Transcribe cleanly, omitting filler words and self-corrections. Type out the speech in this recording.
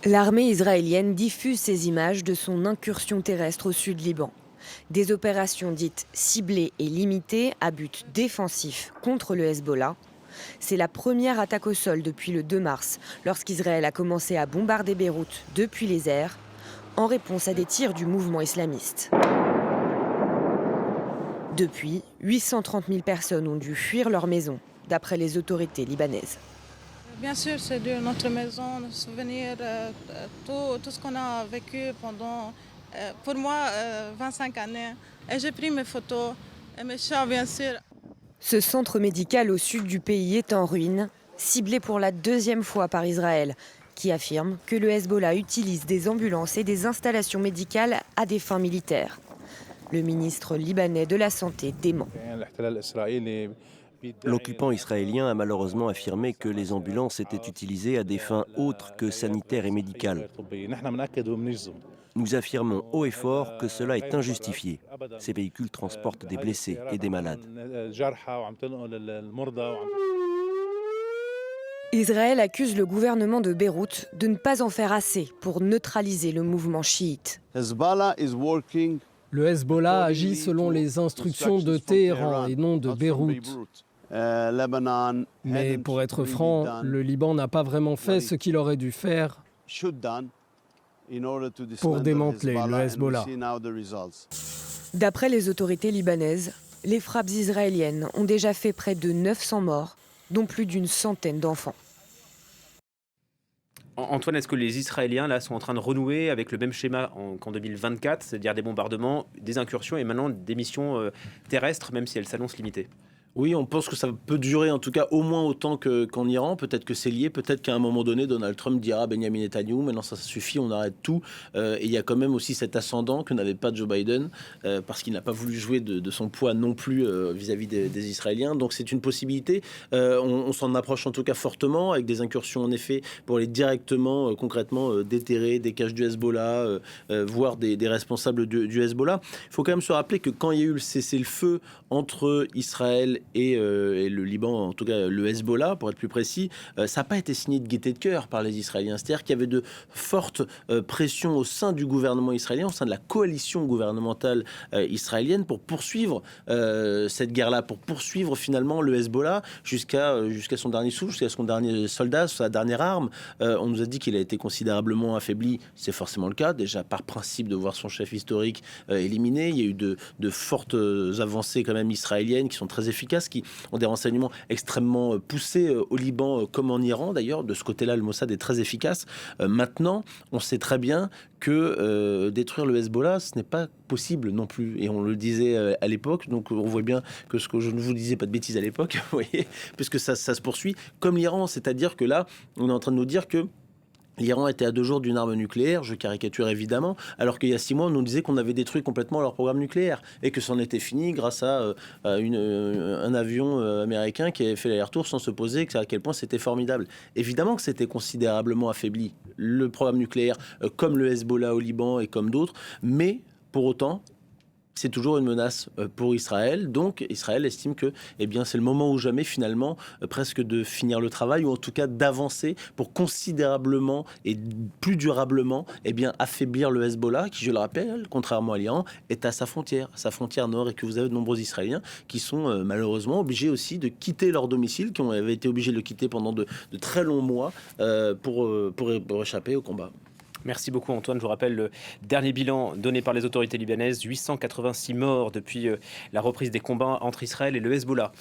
L'armée israélienne diffuse ces images de son incursion terrestre au sud Liban. Des opérations dites ciblées et limitées à but défensif contre le Hezbollah. C'est la première attaque au sol depuis le 2 mars, lorsqu'Israël a commencé à bombarder Beyrouth depuis les airs, en réponse à des tirs du mouvement islamiste. Depuis, 830 000 personnes ont dû fuir leur maison, d'après les autorités libanaises. Bien sûr, c'est de notre maison, nos souvenirs, tout ce qu'on a vécu pendant, pour moi, 25 années. Et j'ai pris mes photos et mes chats, bien sûr. Ce centre médical au sud du pays est en ruine, ciblé pour la deuxième fois par Israël, qui affirme que le Hezbollah utilise des ambulances et des installations médicales à des fins militaires. Le ministre libanais de la Santé dément. L'occupant israélien a malheureusement affirmé que les ambulances étaient utilisées à des fins autres que sanitaires et médicales. Nous affirmons haut et fort que cela est injustifié. Ces véhicules transportent des blessés et des malades. Israël accuse le gouvernement de Beyrouth de ne pas en faire assez pour neutraliser le mouvement chiite. Le Hezbollah agit selon les instructions de Téhéran et non de Beyrouth. Mais pour être franc, le Liban n'a pas vraiment fait ce qu'il aurait dû faire pour démanteler le Hezbollah. D'après les autorités libanaises, les frappes israéliennes ont déjà fait près de 900 morts, dont plus d'une centaine d'enfants. Antoine, est-ce que les Israéliens là, sont en train de renouer avec le même schéma qu'en 2024, c'est-à-dire des bombardements, des incursions et maintenant des missions terrestres, même si elles s'annoncent limitées? Oui, on pense que ça peut durer en tout cas au moins autant qu'en Iran. Peut-être que c'est lié, peut-être qu'à un moment donné, Donald Trump dira à Benjamin Netanyahou, maintenant ça suffit, on arrête tout. Et il y a quand même aussi cet ascendant que n'avait pas Joe Biden, parce qu'il n'a pas voulu jouer de son poids non plus vis-à-vis des Israéliens. Donc c'est une possibilité. On s'en approche en tout cas fortement, avec des incursions en effet, pour aller directement, concrètement, déterrer des caches du Hezbollah, voire des responsables du Hezbollah. Il faut quand même se rappeler que quand il y a eu le cessez-le-feu entre Israël et le Liban, en tout cas le Hezbollah pour être plus précis, ça n'a pas été signé de gaieté de cœur par les Israéliens. C'est-à-dire qu'il y avait de fortes pressions au sein du gouvernement israélien, au sein de la coalition gouvernementale israélienne pour poursuivre cette guerre-là, pour poursuivre finalement le Hezbollah jusqu'à son dernier souffle, jusqu'à son dernier soldat, sa dernière arme. On nous a dit qu'il a été considérablement affaibli, c'est forcément le cas, déjà par principe de voir son chef historique éliminé. Il y a eu de fortes avancées quand même israéliennes qui sont très efficaces, qui ont des renseignements extrêmement poussés au Liban comme en Iran. D'ailleurs, de ce côté-là, le Mossad est très efficace. Maintenant, on sait très bien que détruire le Hezbollah, ce n'est pas possible non plus. Et on le disait à l'époque, donc on voit bien que ce que je ne vous disais pas de bêtises à l'époque, vous voyez, puisque ça se poursuit comme l'Iran. C'est-à-dire que là, on est en train de nous dire que l'Iran était à 2 jours d'une arme nucléaire, je caricature évidemment, alors qu'il y a 6 mois, on nous disait qu'on avait détruit complètement leur programme nucléaire et que c'en était fini grâce à un avion américain qui avait fait l'aller-retour sans se poser, à quel point c'était formidable. Évidemment que c'était considérablement affaibli, le programme nucléaire, comme le Hezbollah au Liban et comme d'autres, mais pour autant, c'est toujours une menace pour Israël. Donc Israël estime que c'est le moment ou jamais finalement presque de finir le travail, ou en tout cas d'avancer pour considérablement et plus durablement affaiblir le Hezbollah, qui, je le rappelle, contrairement à l'Iran, est à sa frontière nord, et que vous avez de nombreux Israéliens qui sont malheureusement obligés aussi de quitter leur domicile, qui avaient été obligés de le quitter pendant de très longs mois pour échapper au combat. Merci beaucoup Antoine. Je vous rappelle le dernier bilan donné par les autorités libanaises, 886 morts depuis la reprise des combats entre Israël et le Hezbollah.